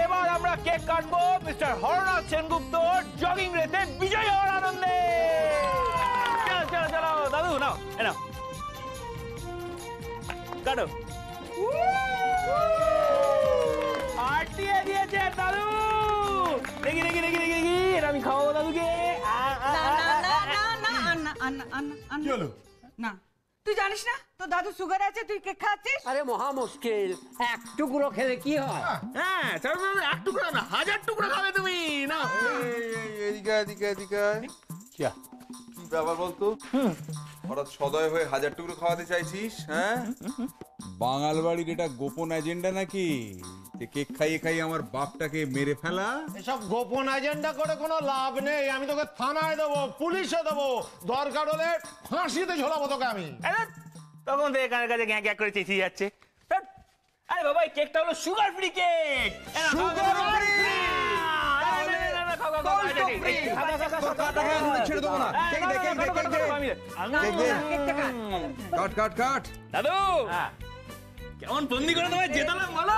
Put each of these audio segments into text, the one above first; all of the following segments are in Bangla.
এবার আমরা কেক কাটবো মিস্টার হরনাথ সেনগুপ্ত জগিং রেসে বিজয়ী হওয়ার আনন্দে। চলো চলো দাদু, নাও নাও কাটো। আটিয়ে দিয়েছে দাদু। দেখি দেখি দেখি দেখি দেখি, এটা আমি খাওয়াবো দাদুকে। না, তুই জানিস না তোর দাদু সুগার আছে, তুই কেক খাচ্ছিস? আরে মহা মুশকিল, এক টুকরো খেলে কি হয়? হ্যাঁ এক টুকরো না, 1000 টুকরো খাবে তুমি। না এদিকে এদিকে এদিকে, কি ব্যাপার বলতো? হঠাৎ সদয় হয়ে 1000 টুকরো খাওয়াতে চাইছিস? হ্যাঁ, বাঙাল বাড়ির এটা গোপন এজেন্ডা নাকি যে কেক খাইয়ে খাইয়ে আমার বাপটাকে মেরে ফেলা? এসব গোপন এজেন্ডা করে কোনো লাভ নেই। আমি তোকে থানায় দেবো, পুলিশে দেবো, দরকার হলে ফাঁসিতে ঝোলাবো তোকে আমি। তখন তো এখানের কাছে গ্যাঁ গ্যাঁ করে চেঁচিয়ে যাচ্ছে। আরে বাবা, এই কেকটা হলো sugar free cake. Sugar free, ছেড়ে দেবো না। কাট কাট কাট। দাদু কেমন বন্দি করে তোমায় জেতালাম বলো?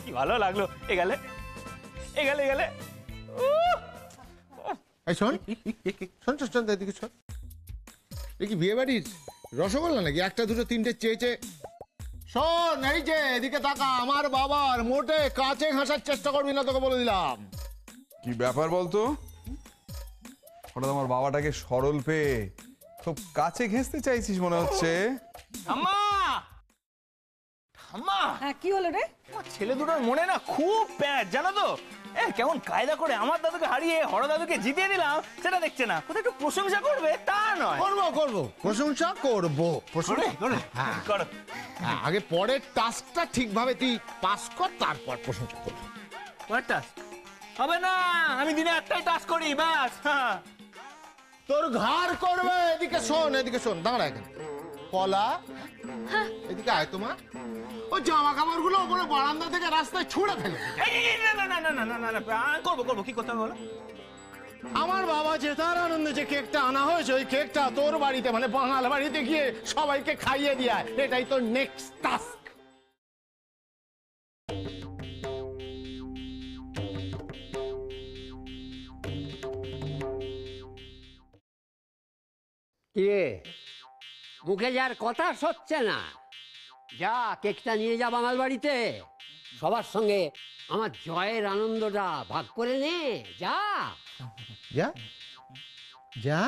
কি ভালো লাগলো। এগেলে এগেলে এগেলে। শোন শোন শোন, এদিকে শোন। এ কি বিয়ে বাড়ির রসগোল্লা নাকি? একটা দুটো তিনটে চেয়েছে। শোন, এই যে এদিকে তাকা। আমার বাবার মোটে কাছে ঘাসার চেষ্টা করবি না, তোকে বলে দিলাম। কি ব্যাপার বলতো? হঠাৎ আমার বাবাটাকে সরল পেয়ে খুব কাছে ঘেঁষতে চাইছিস মনে হচ্ছে। ঠাম্মা ঠাম্মা, কি হলো রে? ছেলে দুটোর মনে না খুব প্যাঁচ, জানো তো? কেমন কায়দা করে আমার দাদুকে হারিয়ে হর দাদুকে জিতিয়ে দিলাম, সেটা দেখছে না। কোথায় একটু প্রশংসা করবে তা নয়। করবো করবো, প্রশংসা করবো। করো। আগে পরের টাস্কটা ঠিকভাবে তুই পাস কর, তারপর প্রশংসা করবো। পরের টাস্ক হবে না, আমি দিনে একটাই টাস্ক করি ব্যাস। তোর ঘাড় করবে। এদিকে শোন, এদিকে শোন, দাঁড়া এখানে। কলা, এদিকে আয় তোমার। ও জামা কাপড় গুলো ওপরে বারান্দা থেকে রাস্তায় ছুঁড়ে ফেলে। করবো করবো, কি করতে হবে বলো? আমার বাবা জেতার আনন্দে যে কেকটা আনা হয়েছে, ওই কেকটা তোর বাড়িতে মানে বাঙাল বাড়িতে গিয়ে সবাইকে খাইয়ে দিয়া, এটাই তোর নেক্সট টাস্ক। কিরে, মুখে যার কথা সচ্ছে না, যা কেকটা নিয়ে যা বাঙাল বাড়িতে। সবার সঙ্গে আমার জয়ের আনন্দটা ভাগ করে নে। যা যা যা,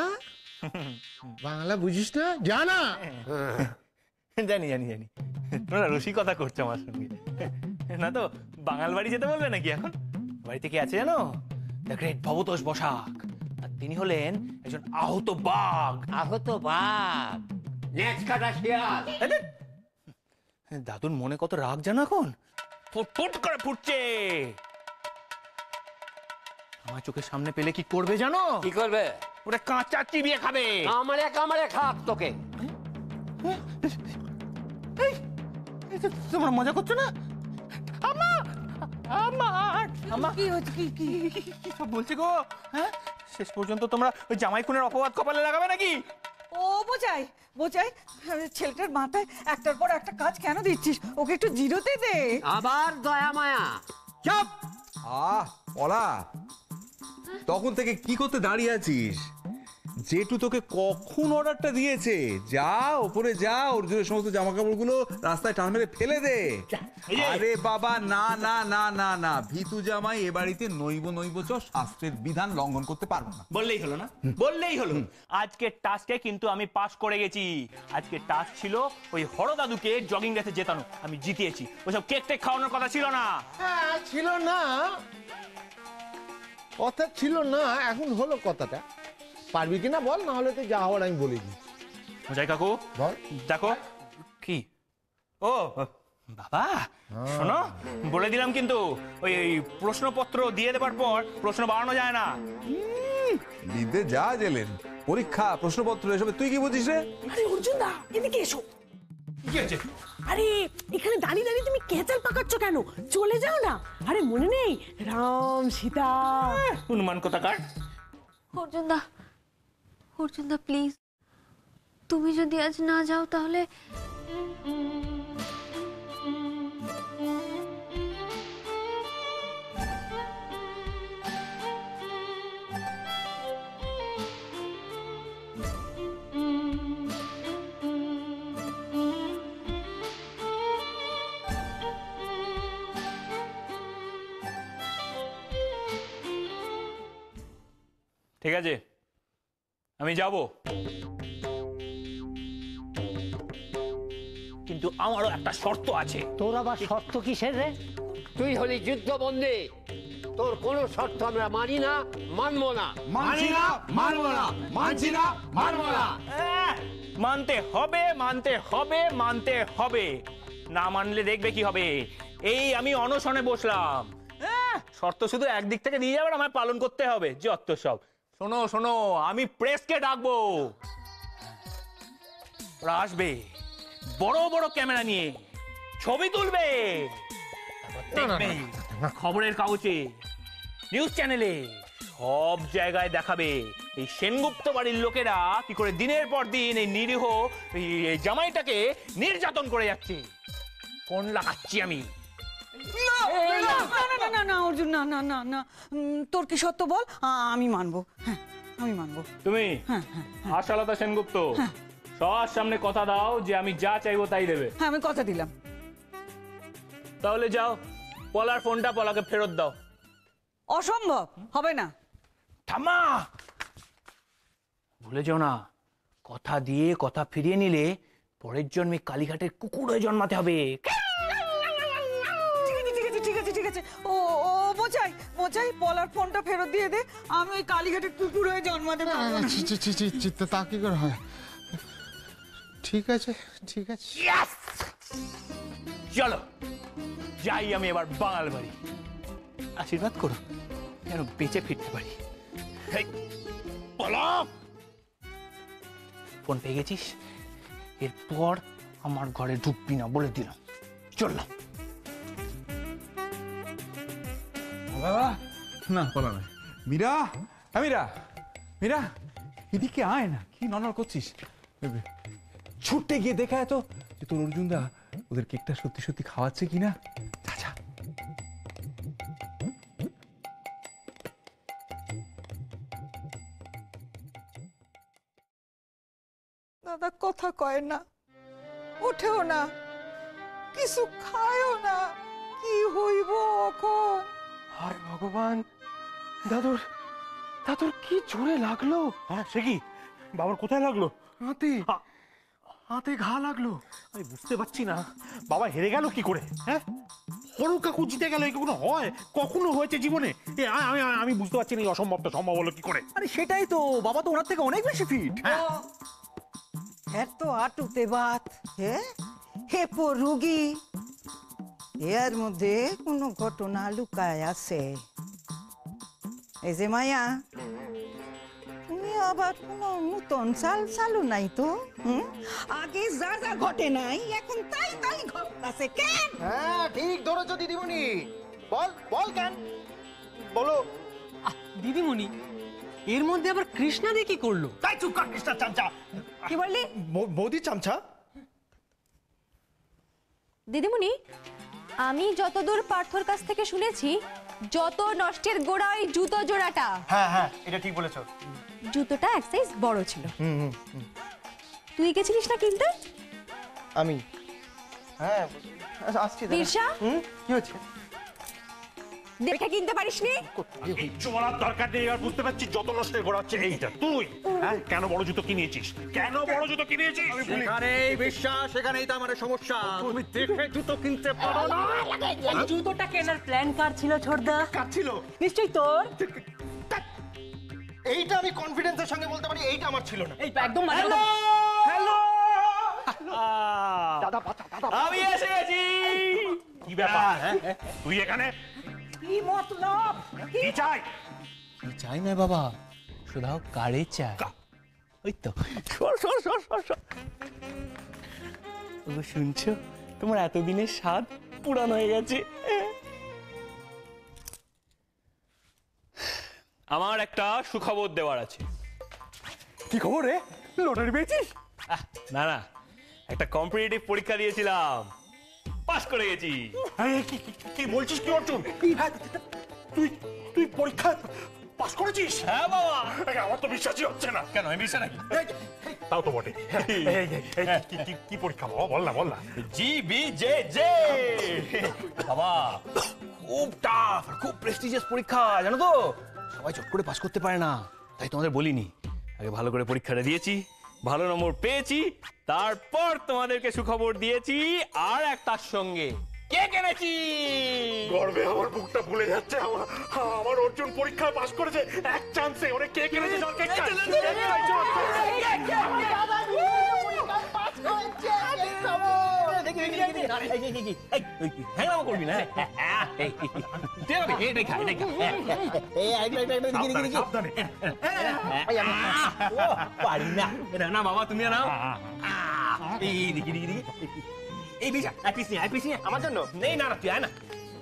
বাংলা বুঝিস না? যা না। জানি জানি জানি, তোমরা রসিকতা করছো আমার সঙ্গে। না তো বাঙাল বাড়ি যেতে বলবে নাকি এখন? বাড়িতে কি আছে জানো? The great Bhabatosh Basak. আর তিনি হলেন একজন আহত বাঘ। আহত বাঘ, নেচ কাটা শিয়াল। দাদুর মনে কত রাগ জানো এখন? ফুটফুট করে ফুটছে। আমার চোখের সামনে পেলে কি করবে জানো? কি করবে? ওটা কাঁচা চিবিয়ে খাবে। কামড়ে কামড়ে খাক তোকে। তোমরা মজা করছো না? কি হচ্ছে? কি সব বলছে গো? হ্যাঁ, শেষ পর্যন্ত তোমরা ওই জামাই খুনের অপবাদ কপালে লাগাবে নাকি? ও বোঝাই বোঝাই, ছেলেটার মাথায় একটার পর একটা কাজ কেন দিচ্ছিস? ওকে একটু জিরোতে দে। আবার দয়া মায়া। চাপ। ওলা, তখন থেকে কি করতে দাঁড়িয়ে আছিস? জেঠু তোকে কখন অর্ডারটা দিয়েছে? যা ওপরে যা, অর্জুনের সমস্ত জামা কাপড় গুলো রাস্তায় টান মেরে ফেলে দে। আরে বাবা, না না না না না, ভিতু জামাই এ বাড়িতে নইব নইব চ, শাস্ত্রের বিধান লঙ্ঘন করতে পারবো না। বললেই হলো না, বললেই হলো। আজকের টাস্কে কিন্তু আমি পাস করে গেছি। আজকের টাস্ক ছিল ওই হরদাদুকে জগিং রেসে জেতানো, আমি জিতিয়েছি। ওইসব কেক টেক খাওয়ানোর কথা ছিল না। হ্যাঁ ছিল না, কথা ছিল না। এখন হলো কথাটা। পারবি কিনা বল, না হলে তো যা হওয়ার আমি বলে দিই। জয় কাকু বল। দেখো কি। ও বাবা শোনো, বলে দিলাম কিন্তু ওই প্রশ্নপত্র দিয়ে দেবার পর প্রশ্ন বাড়ানো যায় না। দিতে যা গেলেন, পরীক্ষা প্রশ্নপত্র এসবে তুই কি বুঝিস রে? আরে অর্জুন দা, এদিকে এসো। কি হয়েছে? আরে এখানে দাঁড়িয়ে দাঁড়িয়ে তুমি কেচাল পাকাচ্ছ কেন? চলে যাও না। আরে মনে নেই রাম সীতা? অনুমান কোথাকার। অর্জুন দা প্লিজ, তুমি যদি আজ না যাও তাহলে ঠিক আছে, আমি যাব, কিন্তু আমারও একটা শর্ত আছে। তোর আবার শর্ত কিসের রে? তুই হলি যুদ্ধবন্দী, তোর কোনো শর্ত আমরা মানি না, মানবো না। মানছি না, মানবো না, মানছি না, মানবো না। মানতে হবে, মানতে হবে, মানতে হবে। না মানলে দেখবে কি হবে। এই আমি অনশনে বসলাম, শর্ত শুধু একদিক থেকে দিয়ে যাবে, আমায় পালন করতে হবে। যত সব। শোনো শোনো, আমি প্রেসকে ডাকবো, ওরা আসবে বড় বড় ক্যামেরা নিয়ে, ছবি তুলবে, তারপর দেখবে খবরের কাগজে, নিউজ চ্যানেলে, সব জায়গায় দেখাবে এই সেনগুপ্ত বাড়ির লোকেরা কি করে দিনের পর দিন এই নিরীহ এই জামাইটাকে নির্যাতন করে যাচ্ছে। ফোন লাগাচ্ছি আমি। না না না না না অর্জুন, না না না না, তোর কি সত্য বল, আমি মানবো। হ্যাঁ আমি মানবো। তুমি হ্যাঁ হ্যাঁ আশালতা সেনগুপ্ত, সবার সামনে কথা দাও যে আমি যা চাইবো তাই দেবে। হ্যাঁ আমি কথা দিলাম। তাহলে যাও, পলার ফোনটা পলাকে ফেরত দাও। অসম্ভব, হবে না। থামা, ভুলে যাও না, কথা দিয়ে কথা ফিরিয়ে নিলে পরের জন্মে কালীঘাটের কুকুর হয়ে জন্মাতে হবে। ঠিক আছে ঠিক আছে ঠিক আছে ঠিক আছে। ও ও মোচাই মোচাই, পলার ফোনটা ফেরত দিয়ে দে, আমি ওই কালীঘাটের কুকুর হয়ে জন্মাতে পারবো না। চিত্তে তা কি করে হয়? ঠিক আছে ঠিক আছে। চলো যাই আমি এবার বাঙাল বাড়ি। আশীর্বাদ করো যেন বেঁচে ফিরতে পারি। এই, পলক, ফোন পেয়ে গেছিস? এরপর আমার ঘরে ঢুকবি না বলে দিলাম। চললাম। বাবা না, বলা নয়। মীরা, হ্যাঁ মীরা, মীরা এদিকে আয় না, কি ননর করছিস? ছুটতে গিয়ে দেখা তো যে তোর অর্জুনদা ওদের কেকটা সত্যি সত্যি খাওয়াচ্ছে কিনা। যা যা। দাদা কথা কয় না, ওঠেও না, কিছু খায়ও না, কি হইব এখন? হায় ভগবান, দাদুর দাদুর কি জোরে লাগলো। হ্যাঁ সে কি? বাবার কোথায় লাগলো? হাতে হাতে ঘা লাগলো। আমি বুঝতে পারছি না বাবা হেরে গেল কি করে। হ্যাঁ, হরু কাকু জিতে গেল, এই কখনো হয়? কখনো হয়েছে জীবনে? আমি বুঝতে পারছি না এই অসম্ভবটা সম্ভব হলো কি করে। আরে সেটাই তো, বাবা তো ওনার থেকে অনেক বেশি ফিট। এত আটুতে বাত, হে রুগী, এর মধ্যে কোনো ঘটনা লুকায় আছে। এই যে মায়া, তুমি আবার কোনো নতুন চালু নাই তো? আগে যা যা ঘটে নাই এখন তাই তাই ঘটতাছে কেন? হ্যাঁ ঠিক ধরেছো দিদিমণি, বল বল কেন, বলো। দিদিমণি, এর মধ্যে আবার কৃষ্ণা দিয়ে কি করলো? তাই চুপ কর কৃষ্ণা চামচা। কি বললি? বৌদি চামচা। দিদিমণি, আমি যতদূর পার্থর কাছ থেকে শুনেছি, যত নষ্টের গোড়া ওই জুতো জোড়াটা। হ্যাঁ হ্যাঁ এটা ঠিক বলেছো। জুতোটা এক সাইজ বড় ছিল। তুই গেছিলিস না কিনতে? আমি হ্যাঁ আসছি। বিরসা, কি হচ্ছে? দেখে কিনতে পারিসনি? কিচ্ছু বলার দরকার নেই, এবার বুঝতে পারছি যত নষ্টের গোড়া হচ্ছে এইটা। তুই হ্যাঁ কেন বড় জুতো কিনেছিস? কেন বড় জুতো কিনেছিস? এখানেই বিশ্বাস, এখানেই তো আমার সমস্যা। তুমি দেখে জুতো কিনতে পারো না। জুতোটা কেনার প্ল্যান কার ছিল ছোটদা? কার ছিল? নিশ্চয়ই তোর। এইটা আমি কনফিডেন্সের সঙ্গে বলতে পারি, এইটা আমার ছিল না। এই একদম মানে হ্যালো, দাদা বাঁচা, দাদা আমি এসে গেছি। কি ব্যাপার? তুই এখানে কি মতলব? কি চাই? চাই না বাবা, শুধাও কারে চাই। ওই তো সর সর সর সর সর। ও শুনছো, তোমার এতদিনের স্বাদ পুরান হয়ে গেছে। আমার একটা সুখবর দেওয়ার আছে। কি খবর রে? লটারি পেয়েছিস? না না, একটা কম্পিটিটিভ পরীক্ষা দিয়েছিলাম, পাস করে গেছি। কি বলছিস কি অর্জুন? তুই তুই পরীক্ষা পাস করেছিস? হ্যাঁ বাবা। আমার তো বিশ্বাসই হচ্ছে না। কেন, আমি বিশ্বাস নাকি? তাও তো বটে। কি পরীক্ষা বাবা, বল না বল না। জিবিজেজে বাবা, খুব টাফ, খুব প্রেস্টিজিয়াস পরীক্ষা, জানো তো? সবাই চট করে পাস করতে পারে না, তাই তোমাদের বলিনি। আগে ভালো করে পরীক্ষাটা দিয়েছি, ভালো নম্বর পেয়েছি, তারপর তোমাদেরকে সুখবর দিয়েছি। আর একটার সঙ্গে কেক এনেছি। গর্বে আমার বুকটা ফুলে যাচ্ছে। আমার অর্জুন পরীক্ষায় পাস করেছে, এক চান্সে। ওরে কেক এনেছে, চল কেক খাই। হ্যাঁ করবি না, সাবধানে। পারি না। না বাবা, তুমি নাও। এই দেখি দেখি দেখি, এই বিজা এক পিস নিয়ে আমার জন্য। নেই না, তুই আয় না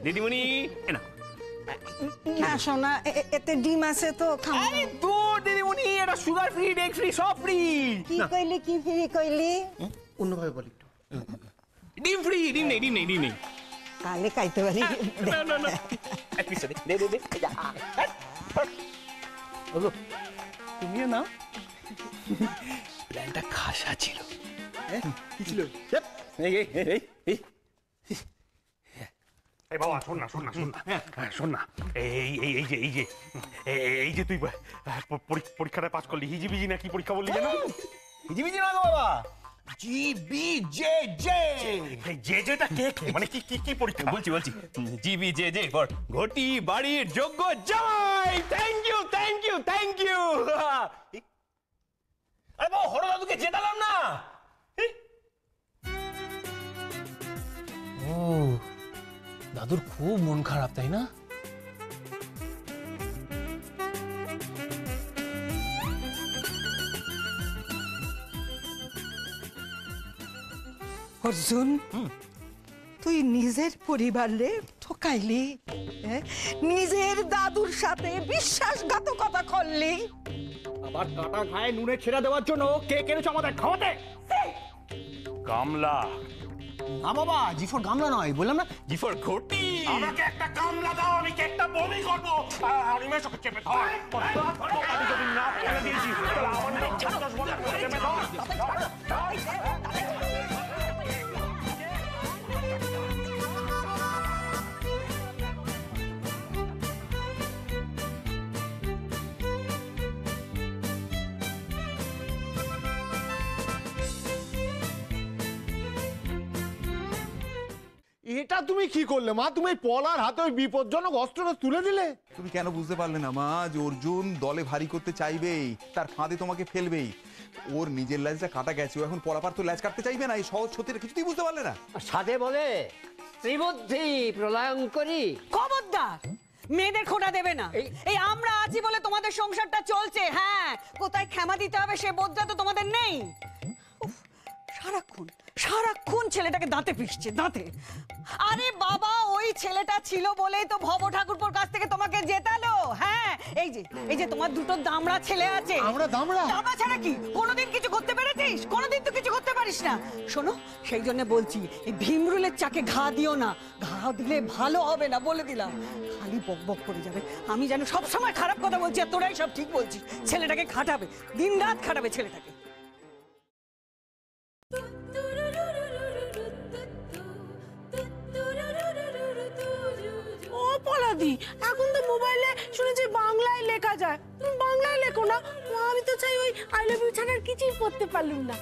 দিদিমণি, না না সোনা, এতে ডিম আছে তো খাবো। আরে দূর দিদিমণি, এটা সুগার ফ্রি, ডেট ফ্রি, সব ফ্রি। কি কইলি, কি ফ্রি কইলি? অন্যভাবে বলি একটু। ডিম ফ্রি, ডিম নেই। কালে খাইতে পারি। না এক পিস দে দে। তুমিও নাও। প্ল্যানটা খাসা ছিল। কি ছিল? এই বাবা, শোন না। এই যে তুই পরীক্ষাটা পাস করলি, হিজিবিজি না কি পরীক্ষা বললি যেন? হিজিবিজি না গো বাবা, জিবিজেজে। যেটা কে মানে কি পরীক্ষা? বলছি জিবিজেজে ফর ঘটি বাড়ির যোগ্য জামাই। Thank you. আরে বাবা, হর দাদুকে জেতালাম না। ও, দাদুর খুব মন খারাপ, তাই না? অর্জুন, তুই নিজের পরিবারে ঠকাইলি, নিজের দাদুর সাথে বিশ্বাসঘাতকতা করলি। আবার কাটা ঘায়ে নুনে ছেড়ে দেওয়ার জন্য কে কেড়েছে আমাদের খাওয়াতে? গামলা। না বাবা, জিফর গামলা নয়, বললাম না। জিফর ঘটি। আমাকে একটা গামলা দাও, আমি কেকটা বমি করবো। আর ইমেশ ওকে চেপে ধর। আমি যদি না ফেলে দিয়েছি, তাহলে আমার নাম ছাত্র বলে চেপে ধর। এটা তুমি কি করলে মা? তুমি পলার হাতে ওই বিপজ্জনক অস্ত্রটা তুলে দিলে। তুমি কেন বুঝতে পারলে না মা যে অর্জুন দলে ভারী করতে চাইবেই, তার ফাঁদে তোমাকে ফেলবেই। ওর নিজের ল্যাজটা কাটা গেছে, ও এখন পরাপার তো ল্যাজ কাটতে চাইবে না। এই সহজ সত্যিটা কিছুতেই বুঝতে পারলে না। সাথে বলে শ্রীবুদ্ধি প্রলয়ঙ্করী। খবরদার, মেয়েদের খোটা দেবে না। এই আমরা আছি বলে তোমাদের সংসারটা চলছে। হ্যাঁ, কোথায় ক্ষমা দিতে হবে সে বোধটা তো তোমাদের নেই। উফ, সারাক্ষণ ছেলেটাকে দাঁতে পিষছে, দাঁতে। আরে বাবা, ওই ছেলেটা ছিল বলেই তো ভব ঠাকুরপোর কাছ থেকে তোমাকে জেতালো। হ্যাঁ, এই যে তোমার দুটো দামড়া ছেলে আছে। আমরা দামড়া ছাড়া কি কোনোদিন কিছু করতে পেরেছিস? কোনোদিন তো কিছু করতে পারিস না। শোনো, সেই জন্য বলছি, এই ভীমরুলের চাকে ঘা দিও না। ঘা দিলে ভালো হবে না, বলে দিলাম। খালি বকবক করে যাবে। আমি যেন সবসময় খারাপ কথা বলছি আর তোরাই সব ঠিক বলছিস। ছেলেটাকে খাটাবে, দিন রাত খাটাবে ছেলেটাকে। ও পলাদি, এখন তো মোবাইলে শুনেছি বাংলায় লেখা যায়। তুমি বাংলায় লেখো না। আমি তো চাই ওই আই লাভ ইউ ছাড়া কিছুই পড়তে পারলুম না।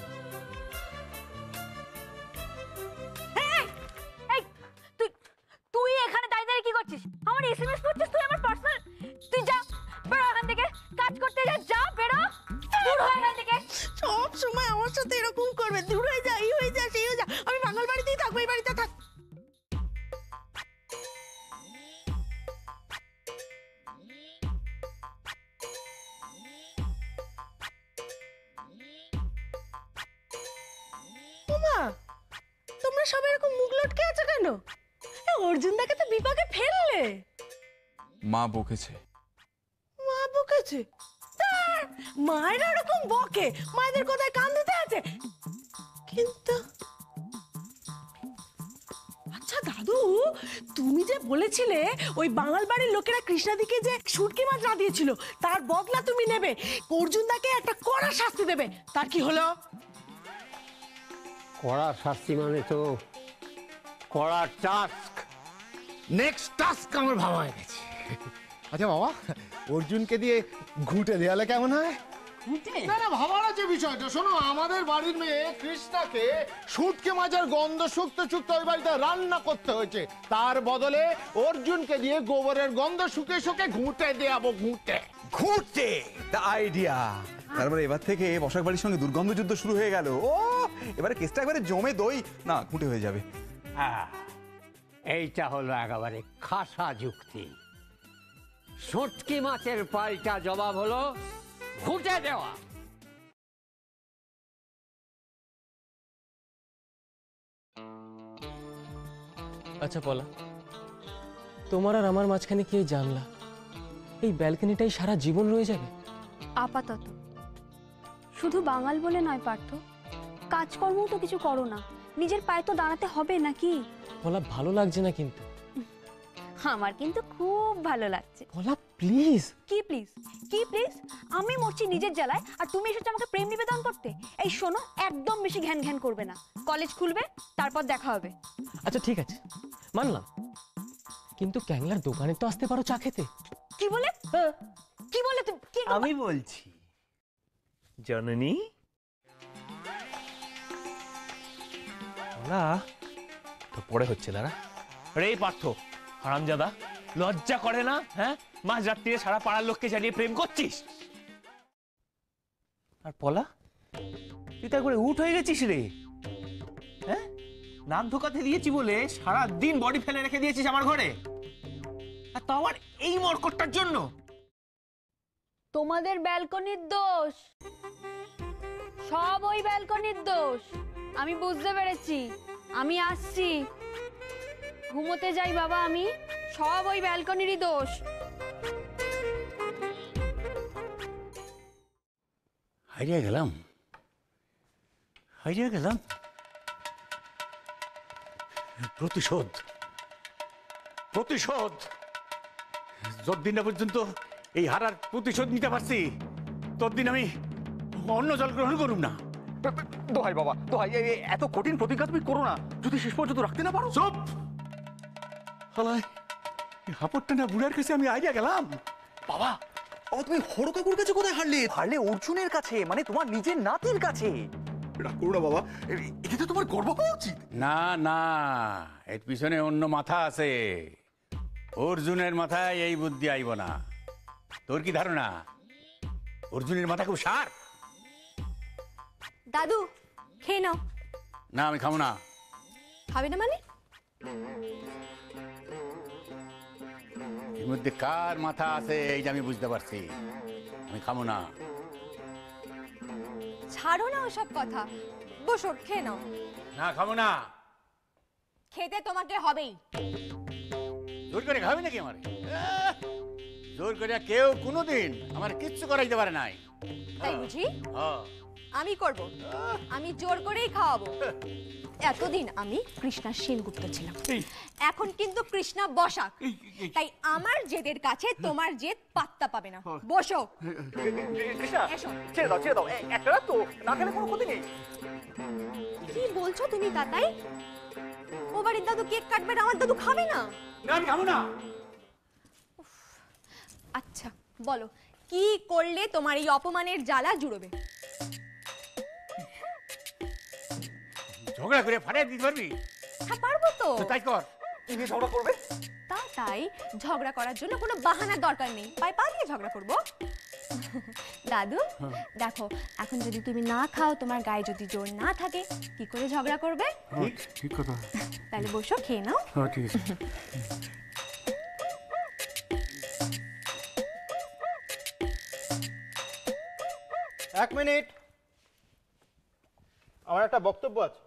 তুই এখানে দাঁড়িয়ে কি করছিস? আমার এসএমএস পড়ছিস তুই? আমার পার্সোনাল। তুই যা, বেরো এখান থেকে। কাজ করতে যা, বেরো, দূর হয় এখান থেকে। সব সময় আমার সাথে এরকম করবে? দূর হয়ে যা, এই হয়ে যা, সেই হয়ে যা। আমি বাঙাল বাড়িতেই থাকবো, এই বাড়িতে থাক। ওমা, তোমরা সব এরকম মুখ লটকে আছো কেন? অর্জুন দাকে তো বিপাকে ফেললে। মা বকেছে। মা বকেছে? মায়েরা ওরকম বকে? মায়েদের কোথায় কান দিতে আছে? বলেছিলে ওই বাঙাল বাড়ির লোকেরা কৃষ্ণাদিকে যে শুটকি মাছ না দিয়েছিল তার বদলা তুমি নেবে, অর্জুনদাকে একটা কড়া শাস্তি দেবে, তার কি হলো? কড়া শাস্তি মানে তো কড়া টাস্ক। নেক্সট টাস্ক আমার ভাবা হয়ে গেছে। আচ্ছা বাবা, অর্জুনকে দিয়ে ঘুঁটে দেওয়ালে কেমন হয়? না না, ভাবার আছে বিষয়টা। শোনো, আমাদের বাড়ির মেয়ে কৃষ্ণাকে শুটকি মাছের গন্ধ শুকতে শুকতে ওই বাড়িতে রান্না করতে হয়েছে, তার বদলে অর্জুনকে দিয়ে গোবরের গন্ধ শুকে শুকে ঘুঁটে দেওয়াবো। ঘুঁটে দ্য আইডিয়া। তারপরে এবার থেকে বসাক বাড়ির সঙ্গে দুর্গন্ধ যুদ্ধ শুরু হয়ে গেল। ও এবারে কেসটা একবারে জমে দই না ঘুঁটে হয়ে যাবে। এইটা হলো একেবারে খাসা যুক্তি। শুটকি মাছের পাল্টা জবাব হলো ঘুঁটে দেওয়া। আচ্ছা পলা, তোমার আর আমার মাঝখানে কি এই জানলা, এই ব্যালকনিটাই সারা জীবন রয়ে যাবে? আপাতত শুধু বাঙাল বলে নয় পার্থ, কাজকর্মও তো কিছু করো না, নিজের পায়ে তো দাঁড়াতে হবে নাকি? পলা ভালো লাগছে না কিন্তু। আমার কিন্তু খুব ভালো লাগছে। পলা প্লিজ। কি প্লিজ? কি প্লিজ? আমি মরছি নিজের জ্বালায় আর তুমি এসেছো আমাকে প্রেম নিবেদন করতে? এই শোনো, একদম বেশি ঘ্যান ঘ্যান করবে না। কলেজ খুলবে, তারপর দেখা হবে। আচ্ছা ঠিক আছে, মানলাম, কিন্তু ক্যাংলার দোকানে তো আসতে পারো চা খেতে। কি বলে? কি বলে তুমি? আমি বলছি জননী, ওলা তো পড়ে হচ্ছে দাঁড়া। রে পার্থ হারামজাদা, লজ্জা করে না? হ্যাঁ, মাঝ রাত্রিরে সারা পাড়ার লোককে জানিয়ে প্রেম করছিস। আর পলা, তুই তো একবারে উঠ হয়ে গেছিস রে। হ্যাঁ, নাক ধোকাতে দিয়েছি বলে সারা দিন বডি ফেলে রেখে দিয়েছিস আমার ঘরে, আর তো আমার এই মরকটটার জন্য। তোমাদের ব্যালকনির দোষ, সব ওই ব্যালকনির দোষ। আমি বুঝতে পেরেছি, আমি আসছি, ঘুমোতে যাই বাবা। আমি সব ওই ব্যালকনিরই দোষ। হারিয়ে গেলাম, হারিয়ে গেলাম। প্রতিশোধ, প্রতিশোধ। যতদিন না পর্যন্ত এই হারার প্রতিশোধ নিতে পারছি, ততদিন আমি অন্য জল গ্রহণ করুম না। দোহাই বাবা, দোহাই, এত কঠিন প্রতিজ্ঞা তুমি করো না, যদি শেষ পর্যন্ত রাখতে না পারো। চুপ! হালাই, হাপড়টা না বুড়ার কাছে আমি আইডিয়া গেলাম। বাবা, বাবা তুমি হড় কাকুর কাছে কোথায় হারলে? হারলে অর্জুনের কাছে, মানে তোমার নিজের নাতির কাছে। রাগ করো না বাবা, এতে তো তোমার গর্ব হওয়া উচিত। না না, এর পিছনে অন্য মাথা আছে। অর্জুনের মাথায় এই বুদ্ধি আইব না। তোর কি ধারণা অর্জুনের মাথা খুব শার্প? দাদু খেয়ে নাও। না, আমি খাবো না। খাবে না মানে? এর মধ্যে কার মাথা আছে এইটা আমি বুঝতে পারছি। আমি খাবো না। ছাড়ো না ওসব কথা, বসো খেয়ে নাও। না, খাবো না। খেতে তোমাকে হবেই। জোর করে খাবি নাকি আমারে? জোর করে কেউ কোনোদিন আমার কিচ্ছু করাইতে পারে নাই। তাই বুঝি? হ্যাঁ। আমি করব, আমি জোর করেই খাওয়াবো। এতদিন আমি কৃষ্ণা সেনগুপ্ত ছিলাম, এখন কিন্তু কৃষ্ণা বসাক। তাই আমার জেদের কাছে তোমার জেদ পাত্তা পাবে না। বসো। কৃষ্ণা, এসো। ছেড়ে দাও, ছেড়ে দাও, একটা রাত তো, না খেলে কোনো ক্ষতি নেই। কি বলছো তুমি তাতাই? ও বাড়ির দাদু কেক কাটবে আর আমার দাদু খাবে না? না, আমি খাবো না। আচ্ছা বলো, কি করলে তোমার এই অপমানের জ্বালা জুড়বে? ঝগড়া করে ফাটিয়ে দিতে পারবি? হ্যাঁ পারবো তো। তো তাই কর। তুমি ঝগড়া করবে? তাই ঝগড়া করার জন্য কোনো বাহানার দরকার নেই, পায়ে পা দিয়ে ঝগড়া করবো। দাদু দেখো, এখন যদি তুমি না খাও, তোমার গায়ে যদি জোর না থাকে, কি করে ঝগড়া করবে? ঠিক কথা। তাহলে বসো, খেয়ে নাও। হ্যাঁ, ঠিক আছে। এক মিনিট, আমার একটা বক্তব্য আছে।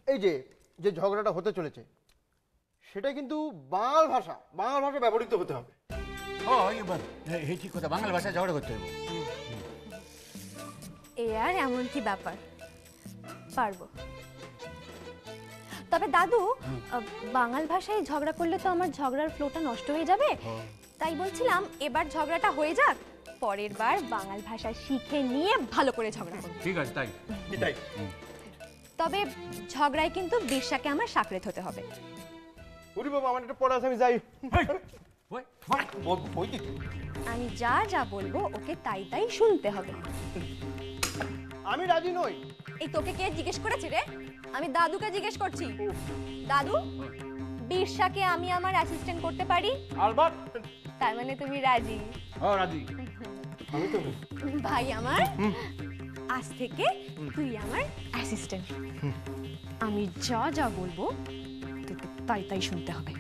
এই যে যে ঝগড়াটা হতে চলেছে, সেটা কিন্তু বাংলা ভাষা ব্যবহৃত হতে হবে। এই ঠিক কথা, বাংলা ভাষায় ঝগড়া করতে হবে। এ আর এমন কি ব্যাপার, পারবো। তবে দাদু বাঙাল ভাষায় ঝগড়া করলে তো আমার ঝগড়ার ফ্লোটা নষ্ট হয়ে যাবে, তাই বলছিলাম এবার ঝগড়াটা হয়ে যাক, পরের বার বাঙাল ভাষা শিখে নিয়ে ভালো করে ঝগড়া করব। ঠিক আছে তাই তাই তবে ঝগড়ায় কিন্তু বিরসাকে আমার সাকরেত হতে হবে। উরি বাবা, আমার একটা পড়া আছে, আমি যাই। আমি যা যা বলবো ওকে তাই তাই শুনতে হবে। আমি রাজি নই। এই তোকে কে জিজ্ঞেস করেছে রে? আমি দাদুকে জিজ্ঞেস করছি। দাদু, বিরসাকে আমি আমার অ্যাসিস্ট্যান্ট করতে পারি? আলবাত। তার মানে তুমি রাজি? হ্যাঁ রাজি। আমি তো ভাই আমার, আজ থেকে তুই আমার অ্যাসিস্ট্যান্ট। আমি যা যা বলবো তোকে তাই তাই শুনতে হবে।